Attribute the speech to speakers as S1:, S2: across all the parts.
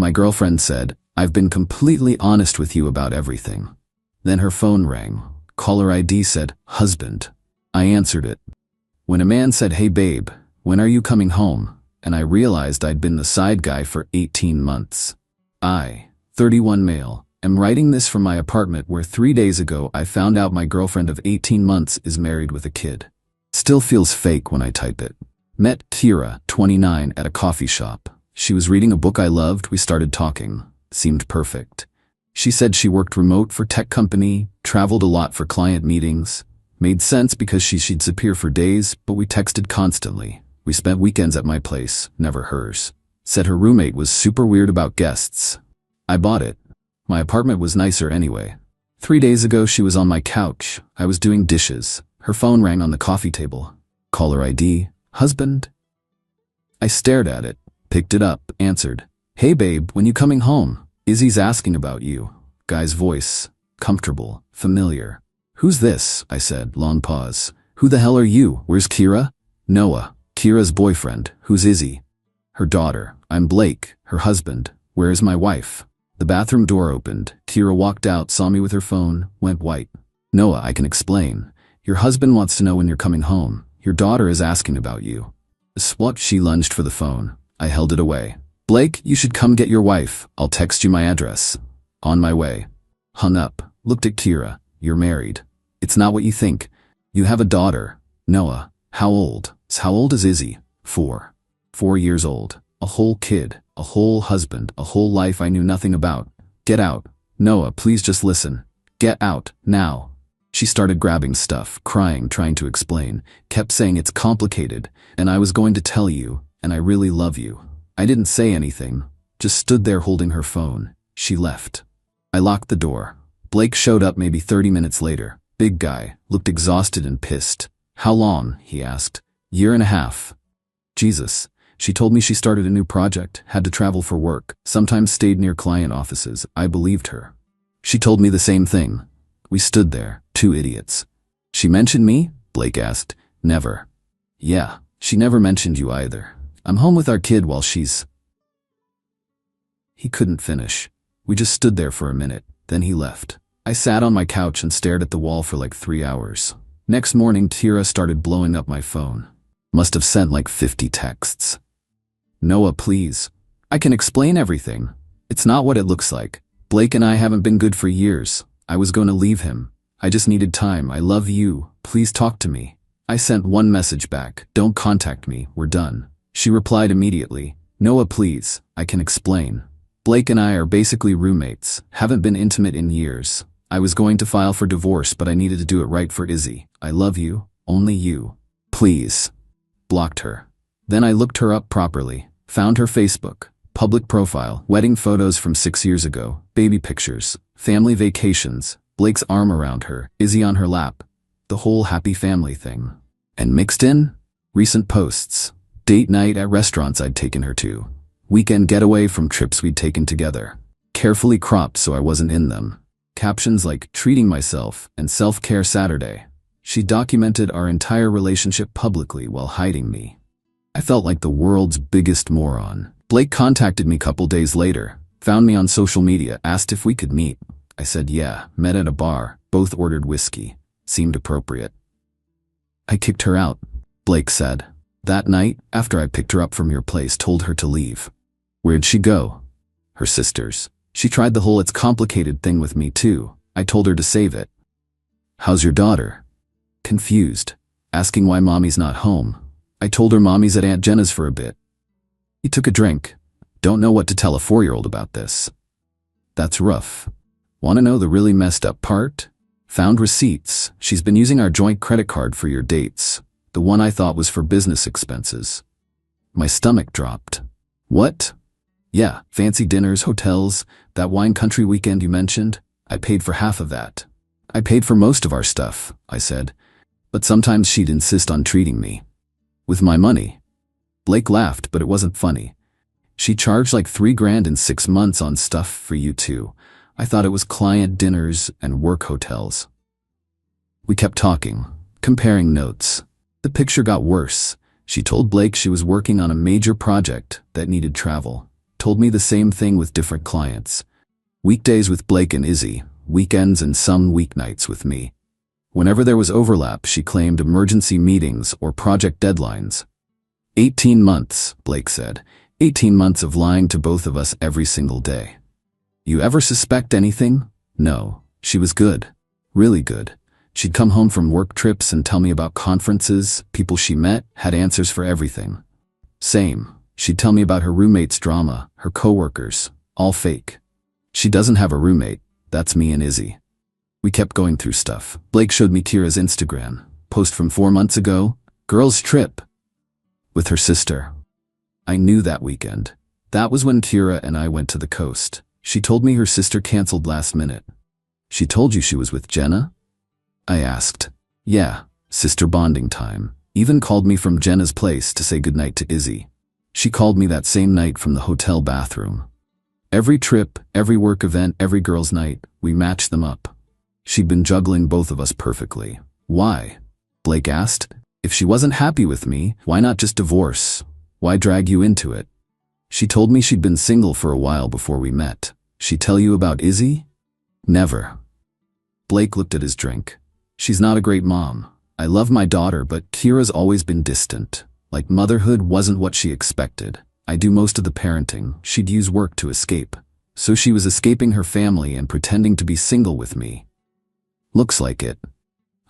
S1: My girlfriend said, "I've been completely honest with you about everything." Then her phone rang. Caller ID said, "Husband." I answered it. When a man said, "Hey babe, when are you coming home?" and I realized I'd been the side guy for 18 months. I, 31 male, am writing this from my apartment where 3 days ago I found out my girlfriend of 18 months is married with a kid. Still feels fake when I type it. Met Tira, 29, at a coffee shop. She was reading a book I loved. We started talking. Seemed perfect. She said she worked remote for tech company, traveled a lot for client meetings. Made sense because she'd disappear for days, but we texted constantly. We spent weekends at my place, never hers. Said her roommate was super weird about guests. I bought it. My apartment was nicer anyway. 3 days ago she was on my couch. I was doing dishes. Her phone rang on the coffee table. Caller ID, "Husband?" I stared at it, picked it up, answered. "Hey babe, when you coming home? Izzy's asking about you." Guy's voice, comfortable, familiar. "Who's this?" I said, long pause. "Who the hell are you? Where's Kira?" "Noah, Kira's boyfriend. Who's Izzy?" "Her daughter. I'm Blake, her husband. Where is my wife?" The bathroom door opened. Kira walked out, saw me with her phone, went white. "Noah, I can explain. Your husband wants to know when you're coming home. Your daughter is asking about you." Swat, she lunged for the phone. I held it away. "Blake, you should come get your wife. I'll text you my address." "On my way." Hung up, looked at Kira. "You're married. It's not what you think. You have a daughter." "Noah, how old?" "How old is Izzy?" 4. 4 years old. A whole kid, a whole husband, a whole life I knew nothing about. "Get out. Noah, please just listen. Get out, now." She started grabbing stuff, crying, trying to explain. Kept saying it's complicated, and I was going to tell you, and I really love you. I didn't say anything, just stood there holding her phone. She left. I locked the door. Blake showed up maybe 30 minutes later. Big guy, looked exhausted and pissed. "How long?" he asked. "1.5 years." Jesus. She told me she started a new project, had to travel for work, sometimes stayed near client offices. I believed her. She told me the same thing. We stood there, 2 idiots. "She mentioned me?" Blake asked. "Never." "Yeah, she never mentioned you either. I'm home with our kid while she's..." He couldn't finish. We just stood there for a minute, then he left. I sat on my couch and stared at the wall for like 3 hours. Next morning, Tira started blowing up my phone. Must have sent like 50 texts. "Noah, please. I can explain everything. It's not what it looks like. Blake and I haven't been good for years. I was going to leave him. I just needed time. I love you. Please talk to me." I sent one message back. "Don't contact me. We're done." She replied immediately. "Noah, please. I can explain. Blake and I are basically roommates. Haven't been intimate in years. I was going to file for divorce, but I needed to do it right for Izzy. I love you. Only you. Please." Blocked her. Then I looked her up properly. Found her Facebook. Public profile. Wedding photos from 6 years ago. Baby pictures. Family vacations. Blake's arm around her. Izzy on her lap. The whole happy family thing. And mixed in? Recent posts. Date night at restaurants I'd taken her to. Weekend getaway from trips we'd taken together. Carefully cropped so I wasn't in them. Captions like "treating myself" and "self-care Saturday." She documented our entire relationship publicly while hiding me. I felt like the world's biggest moron. Blake contacted me a couple days later, found me on social media, asked if we could meet. I said yeah, met at a bar, both ordered whiskey. Seemed appropriate. "I kicked her out," Blake said. "That night, after I picked her up from your place, told her to leave." "Where'd she go?" "Her sister's. She tried the whole 'it's complicated' thing with me too. I told her to save it." "How's your daughter?" Confused, asking why mommy's not home. I told her mommy's at Aunt Jenna's for a bit. He took a drink. "Don't know what to tell a 4-year-old about this." "That's rough. Want to know the really messed up part? Found receipts. She's been using our joint credit card for your dates. The one I thought was for business expenses." My stomach dropped. "What?" "Yeah, fancy dinners, hotels, that wine country weekend you mentioned. I paid for half of that." "I paid for most of our stuff," I said. "But sometimes she'd insist on treating me. With my money." Blake laughed, but it wasn't funny. "She charged like $3,000 in 6 months on stuff for you two. I thought it was client dinners and work hotels." We kept talking, comparing notes. The picture got worse. She told Blake she was working on a major project that needed travel. told me the same thing with different clients. Weekdays with Blake and Izzy, weekends and some weeknights with me. Whenever there was overlap, she claimed emergency meetings or project deadlines. 18 months, Blake said. 18 months of lying to both of us every single day. You ever suspect anything? No. She was good. Really good. She'd come home from work trips and tell me about conferences, people she met, had answers for everything. Same. She'd tell me about her roommate's drama, her coworkers, all fake. She doesn't have a roommate. That's me and Izzy. We kept going through stuff. Blake showed me Kira's Instagram. Post from 4 months ago. Girls' trip. With her sister. I knew that weekend. That was when Kira and I went to the coast. She told me her sister canceled last minute. She told you she was with Jenna? I asked. Yeah, sister bonding time. Even called me from Jenna's place to say goodnight to Izzy. She called me that same night from the hotel bathroom. Every trip, every work event, every girls' night, we matched them up. She'd been juggling both of us perfectly. Why? Blake asked. If she wasn't happy with me, why not just divorce? Why drag you into it? She told me she'd been single for a while before we met. She tell you about Izzy? Never. Blake looked at his drink. She's not a great mom. I love my daughter, but Kira's always been distant. Like motherhood wasn't what she expected. I do most of the parenting. She'd use work to escape. So she was escaping her family and pretending to be single with me. Looks like it.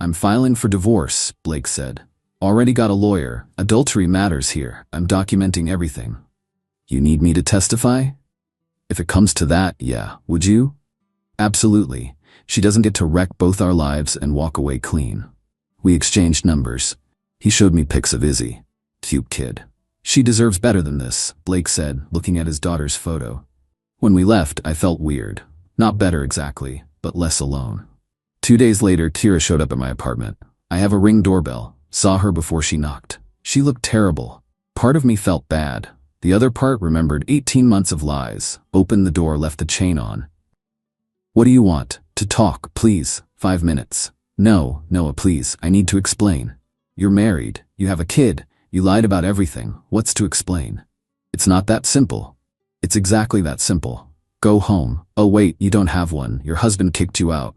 S1: I'm filing for divorce, Blake said. Already got a lawyer. Adultery matters here. I'm documenting everything. You need me to testify? If it comes to that, yeah. Would you? Absolutely. She doesn't get to wreck both our lives and walk away clean. We exchanged numbers. He showed me pics of Izzy. Cute kid. She deserves better than this, Blake said, looking at his daughter's photo. When we left, I felt weird. Not better exactly, but less alone. 2 days later, Kira showed up at my apartment. I have a Ring doorbell. Saw her before she knocked. She looked terrible. Part of me felt bad. The other part remembered 18 months of lies. Opened the door, left the chain on. What do you want? To talk, please. 5 minutes. No, Noah, please. I need to explain. You're married. You have a kid. You lied about everything. What's to explain? It's not that simple. It's exactly that simple. Go home. Oh wait, you don't have one. Your husband kicked you out.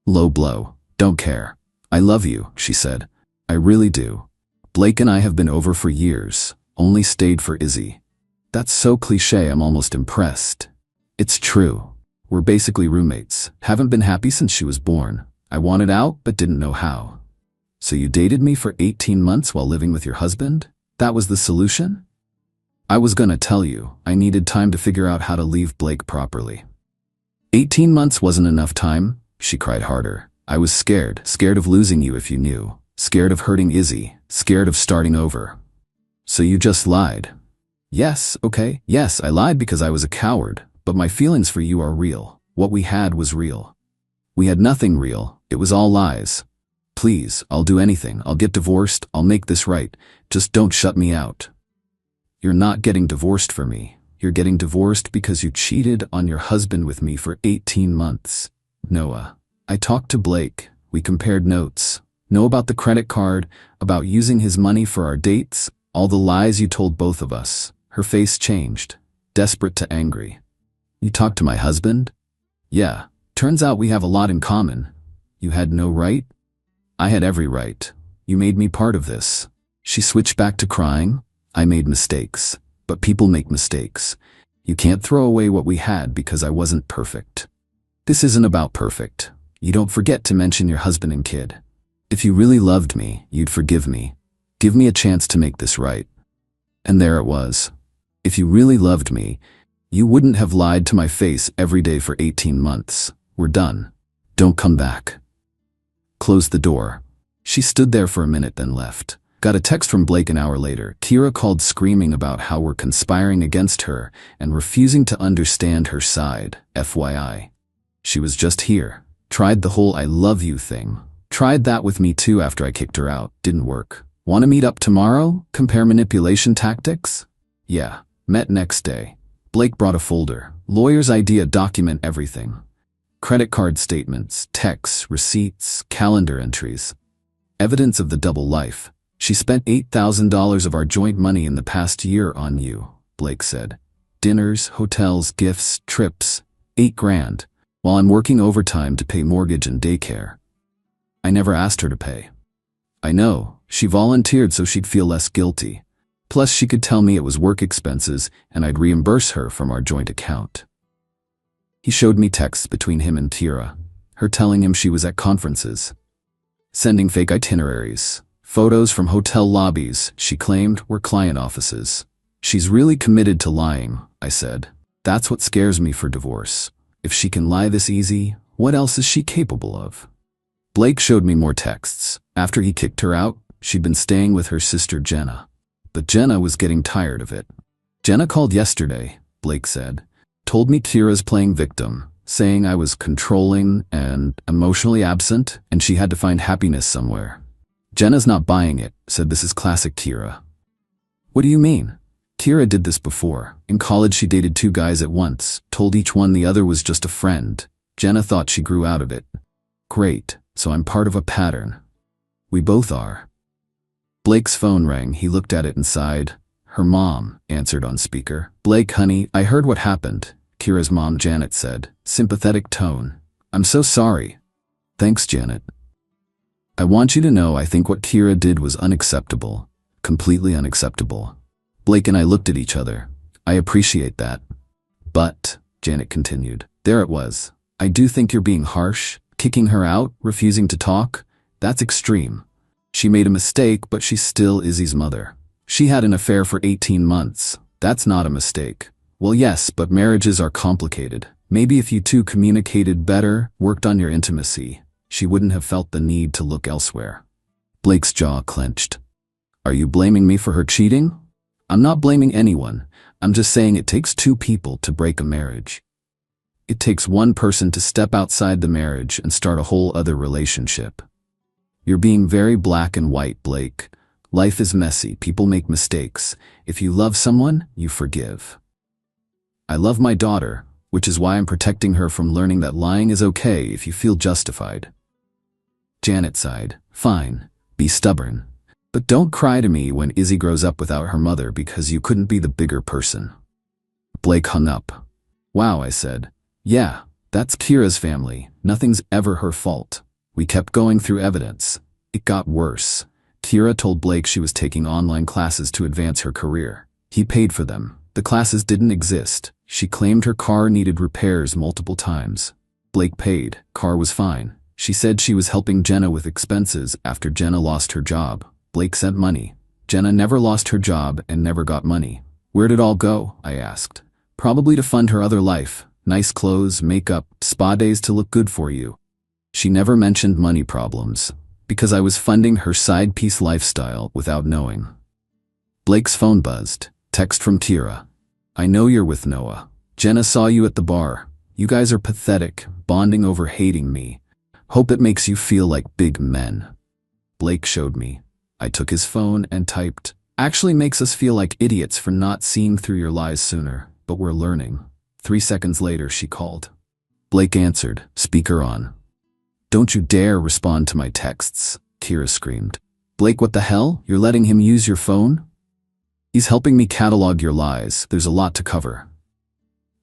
S1: Low blow. Don't care. I love you, she said. I really do. Blake and I have been over for years. Only stayed for Izzy. That's so cliché, I'm almost impressed. It's true. We're basically roommates. Haven't been happy since she was born. I wanted out, but didn't know how. So you dated me for 18 months while living with your husband? That was the solution? I was gonna tell you, I needed time to figure out how to leave Blake properly. 18 months wasn't enough time, she cried harder. I was scared of losing you if you knew. Scared of hurting Izzy, scared of starting over. So you just lied. Yes, okay, yes, I lied because I was a coward, but my feelings for you are real. What we had was real. We had nothing real, it was all lies. Please, I'll do anything, I'll get divorced, I'll make this right, just don't shut me out. You're not getting divorced for me. You're getting divorced because you cheated on your husband with me for 18 months. Noah. I talked to Blake, we compared notes. Know about the credit card, about using his money for our dates, all the lies you told both of us. Her face changed, desperate to angry. You talked to my husband? Yeah, turns out we have a lot in common. You had no right? I had every right. You made me part of this. She switched back to crying. I made mistakes, but people make mistakes. You can't throw away what we had because I wasn't perfect. This isn't about perfect. You don't forget to mention your husband and kid. If you really loved me, you'd forgive me. Give me a chance to make this right. And there it was. If you really loved me, you wouldn't have lied to my face every day for 18 months. We're done. Don't come back. Closed the door. She stood there for a minute, then left. Got a text from Blake an hour later. Kira called screaming about how we're conspiring against her and refusing to understand her side. FYI. She was just here. Tried the whole I love you thing. Tried that with me too after I kicked her out. Didn't work. Want to meet up tomorrow? Compare manipulation tactics? Yeah. Met next day. Blake brought a folder. Lawyer's idea, document everything. Credit card statements, texts, receipts, calendar entries. Evidence of the double life. She spent $8,000 of our joint money in the past year on you, Blake said. dinners, hotels, gifts, trips, 8 grand, while I'm working overtime to pay mortgage and daycare. I never asked her to pay. I know, she volunteered so she'd feel less guilty. Plus she could tell me it was work expenses and I'd reimburse her from our joint account. He showed me texts between him and Tira, her telling him she was at conferences, sending fake itineraries, photos from hotel lobbies she claimed were client offices. She's really committed to lying, I said. That's what scares me for divorce. If she can lie this easy, what else is she capable of? Blake showed me more texts. After he kicked her out, she'd been staying with her sister Jenna. But Jenna was getting tired of it. Jenna called yesterday, Blake said. Told me Tira's playing victim, saying I was controlling and emotionally absent and she had to find happiness somewhere. Jenna's not buying it, said this is classic Tira. What do you mean? Tira did this before. In college she dated 2 guys at once, told each one the other was just a friend. Jenna thought she grew out of it. Great, so I'm part of a pattern. We both are. Blake's phone rang. He looked at it and sighed. Her mom answered on speaker. Blake, honey, I heard what happened, Kira's mom Janet said, sympathetic tone. I'm so sorry. Thanks, Janet. I want you to know I think what Kira did was unacceptable. Completely unacceptable. Blake and I looked at each other. I appreciate that. But, Janet continued, there it was. I do think you're being harsh, kicking her out, refusing to talk. That's extreme. She made a mistake, but she's still Izzy's mother. She had an affair for 18 months. That's not a mistake. Well, yes, but marriages are complicated. Maybe if you two communicated better, worked on your intimacy, she wouldn't have felt the need to look elsewhere. Blake's jaw clenched. Are you blaming me for her cheating? I'm not blaming anyone. I'm just saying it takes 2 people to break a marriage. It takes one person to step outside the marriage and start a whole other relationship. You're being very black and white, Blake. Life is messy. People make mistakes. If you love someone, you forgive. I love my daughter, which is why I'm protecting her from learning that lying is okay if you feel justified. Janet sighed. Fine, be stubborn. But don't cry to me when Izzy grows up without her mother because you couldn't be the bigger person. Blake hung up. Wow, I said. Yeah, that's Kira's family. Nothing's ever her fault. We kept going through evidence. It got worse. Kira told Blake she was taking online classes to advance her career. He paid for them. The classes didn't exist. She claimed her car needed repairs multiple times. Blake paid. Car was fine. She said she was helping Jenna with expenses after Jenna lost her job. Blake sent money. Jenna never lost her job and never got money. Where'd it all go? I asked. Probably to fund her other life. Nice clothes, makeup, spa days to look good for you. She never mentioned money problems, because I was funding her side piece lifestyle without knowing. Blake's phone buzzed. Text from Tira. I know you're with Noah. Jenna saw you at the bar. You guys are pathetic, bonding over hating me. Hope it makes you feel like big men. Blake showed me. I took his phone and typed, actually makes us feel like idiots for not seeing through your lies sooner, but we're learning. 3 seconds later, she called. Blake answered, speaker on. Don't you dare respond to my texts, Kira screamed. Blake, what the hell? You're letting him use your phone? He's helping me catalog your lies. There's a lot to cover.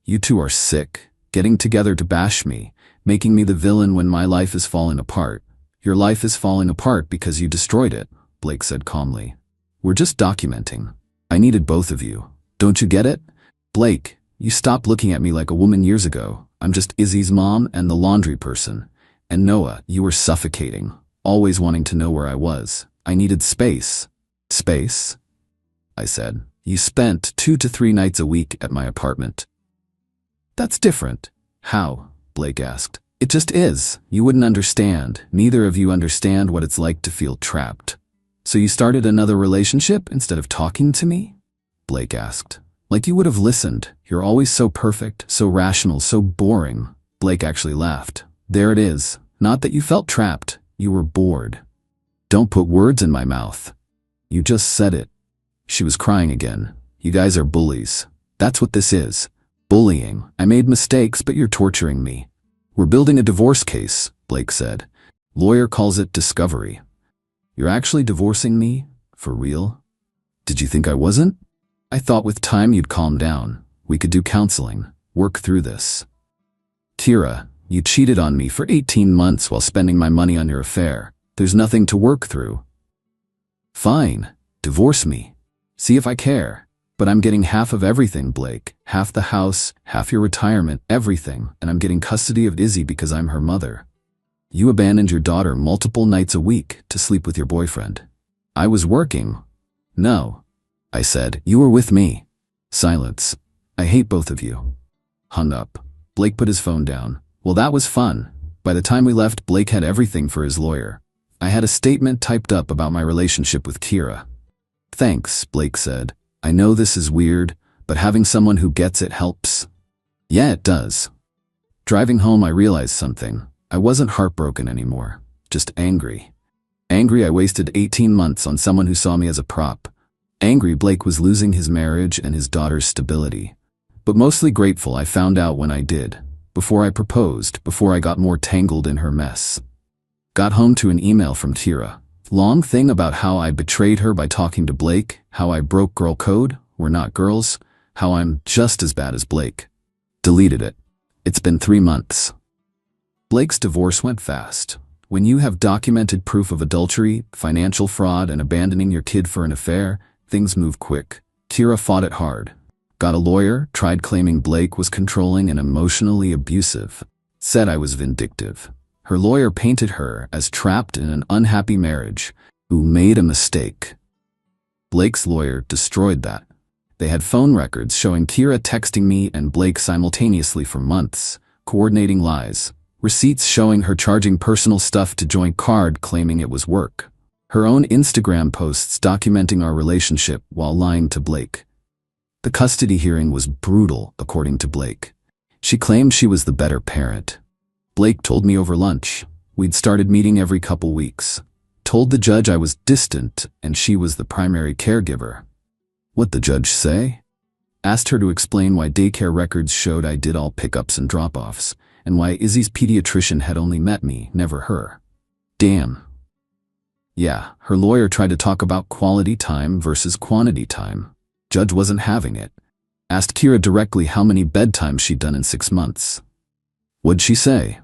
S1: You two are sick, getting together to bash me, making me the villain when my life is falling apart. Your life is falling apart because you destroyed it, Blake said calmly. We're just documenting. I needed both of you. Don't you get it? Blake, you stopped looking at me like a woman years ago. I'm just Izzy's mom and the laundry person. And Noah, you were suffocating, always wanting to know where I was. I needed space. Space? I said. You spent 2 to 3 nights a week at my apartment. That's different. How? Blake asked. It just is. You wouldn't understand. Neither of you understand what it's like to feel trapped. So you started another relationship instead of talking to me? Blake asked. Like you would have listened. You're always so perfect, so rational, so boring. Blake actually laughed. There it is. Not that you felt trapped. You were bored. Don't put words in my mouth. You just said it. She was crying again. You guys are bullies. That's what this is. Bullying. I made mistakes, but you're torturing me. We're building a divorce case, Blake said. Lawyer calls it discovery. You're actually divorcing me? For real? Did you think I wasn't? I thought with time you'd calm down. We could do counseling, work through this. Kira, you cheated on me for 18 months while spending my money on your affair. There's nothing to work through. Fine, divorce me. See if I care. But I'm getting half of everything, Blake. Half the house, half your retirement, everything, and I'm getting custody of Izzy because I'm her mother. You abandoned your daughter multiple nights a week to sleep with your boyfriend. I was working. No. I said, you were with me. Silence. I hate both of you. Hung up. Blake put his phone down. Well, that was fun. By the time we left, Blake had everything for his lawyer. I had a statement typed up about my relationship with Kira. Thanks, Blake said. I know this is weird, but having someone who gets it helps. Yeah, it does. Driving home, I realized something. I wasn't heartbroken anymore, just angry. Angry I wasted 18 months on someone who saw me as a prop. Angry Blake was losing his marriage and his daughter's stability. But mostly grateful I found out when I did, before I proposed, before I got more tangled in her mess. Got home to an email from Kira. Long thing about how I betrayed her by talking to Blake, how I broke girl code, we're not girls, how I'm just as bad as Blake. Deleted it. It's been 3 months. Blake's divorce went fast. When you have documented proof of adultery, financial fraud, and abandoning your kid for an affair, things move quick. Kira fought it hard. Got a lawyer, tried claiming Blake was controlling and emotionally abusive. Said I was vindictive. Her lawyer painted her as trapped in an unhappy marriage, who made a mistake. Blake's lawyer destroyed that. They had phone records showing Kira texting me and Blake simultaneously for months, coordinating lies. Receipts showing her charging personal stuff to joint card claiming it was work. Her own Instagram posts documenting our relationship while lying to Blake. The custody hearing was brutal, according to Blake. She claimed she was the better parent. Blake told me over lunch. We'd started meeting every couple weeks. Told the judge I was distant and she was the primary caregiver. What'd the judge say? Asked her to explain why daycare records showed I did all pickups and drop-offs, and why Izzy's pediatrician had only met me, never her. Damn. Yeah, her lawyer tried to talk about quality time versus quantity time. Judge wasn't having it. Asked Kira directly how many bedtimes she'd done in 6 months. What'd she say?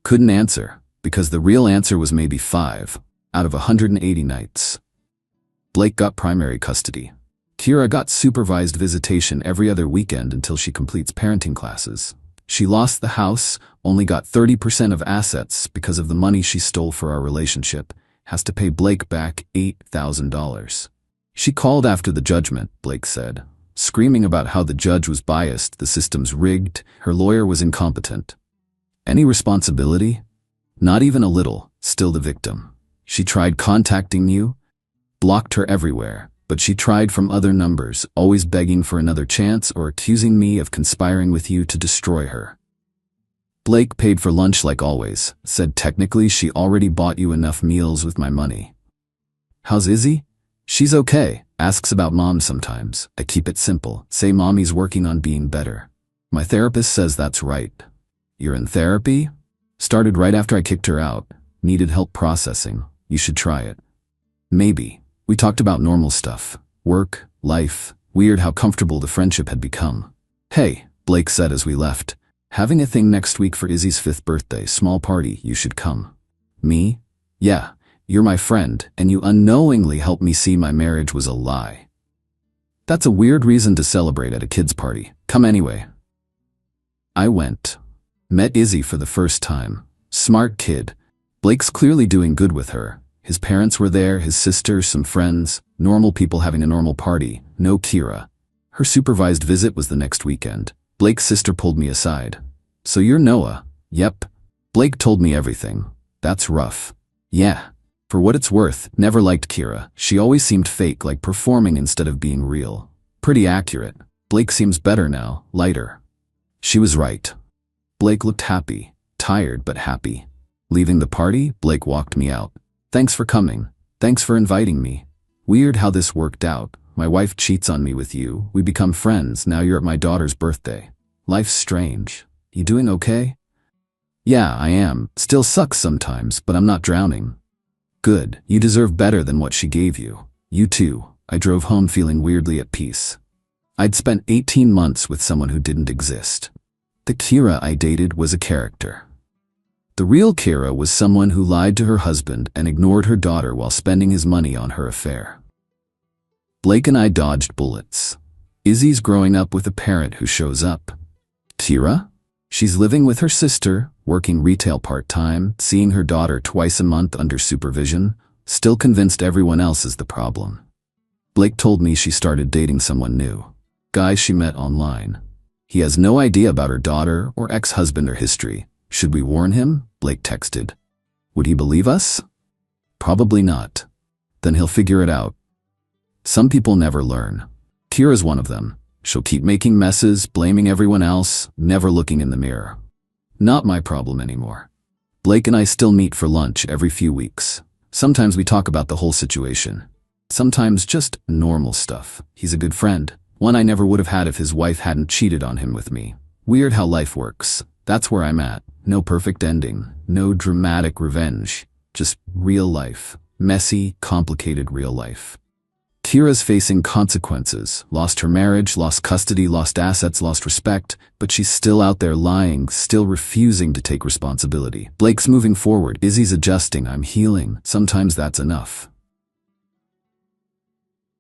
S1: Couldn't answer, because the real answer was maybe 5 out of 180 nights. Blake got primary custody. Kira got supervised visitation every other weekend until she completes parenting classes. She lost the house, only got 30% of assets because of the money she stole for our relationship, has to pay Blake back $8,000. She called after the judgment, Blake said, screaming about how the judge was biased, the system's rigged, her lawyer was incompetent. Any responsibility? Not even a little, still the victim. She tried contacting you, blocked her everywhere, but she tried from other numbers, always begging for another chance or accusing me of conspiring with you to destroy her. Blake paid for lunch like always, said technically she already bought you enough meals with my money. How's Izzy? She's okay, asks about mom sometimes. I keep it simple, say mommy's working on being better. My therapist says that's right. You're in therapy? Started right after I kicked her out. Needed help processing. You should try it. Maybe. We talked about normal stuff. Work, life. Weird how comfortable the friendship had become. Hey, Blake said as we left. Having a thing next week for Izzy's 5th birthday, small party, you should come. Me? Yeah, you're my friend, and you unknowingly helped me see my marriage was a lie. That's a weird reason to celebrate at a kid's party. Come anyway. I went. Met Izzy for the first time. Smart kid. Blake's clearly doing good with her. His parents were there, his sister, some friends, normal people having a normal party, no Kira. Her supervised visit was the next weekend. Blake's sister pulled me aside. So you're Noah? Yep. Blake told me everything. That's rough. Yeah. For what it's worth, never liked Kira. She always seemed fake, like performing instead of being real. Pretty accurate. Blake seems better now, lighter. She was right. Blake looked happy, tired but happy. Leaving the party, Blake walked me out. Thanks for coming. Thanks for inviting me. Weird how this worked out. My wife cheats on me with you. We become friends. Now you're at my daughter's birthday. Life's strange. You doing okay? Yeah, I am. Still sucks sometimes, but I'm not drowning. Good. You deserve better than what she gave you. You too. I drove home feeling weirdly at peace. I'd spent 18 months with someone who didn't exist. The Kira I dated was a character. The real Kira was someone who lied to her husband and ignored her daughter while spending his money on her affair. Blake and I dodged bullets. Izzy's growing up with a parent who shows up. Kira? She's living with her sister, working retail part-time, seeing her daughter twice a month under supervision, still convinced everyone else is the problem. Blake told me she started dating someone new. Guy she met online. He has no idea about her daughter or ex-husband or history. Should we warn him? Blake texted. Would he believe us? Probably not. Then he'll figure it out. Some people never learn. Kira's one of them. She'll keep making messes, blaming everyone else, never looking in the mirror. Not my problem anymore. Blake and I still meet for lunch every few weeks. Sometimes we talk about the whole situation. Sometimes just normal stuff. He's a good friend. One I never would have had if his wife hadn't cheated on him with me. Weird how life works. That's where I'm at. No perfect ending. No dramatic revenge. Just real life. Messy, complicated real life. Kira's facing consequences. Lost her marriage, lost custody, lost assets, lost respect, but she's still out there lying, still refusing to take responsibility. Blake's moving forward. Izzy's adjusting. I'm healing. Sometimes that's enough.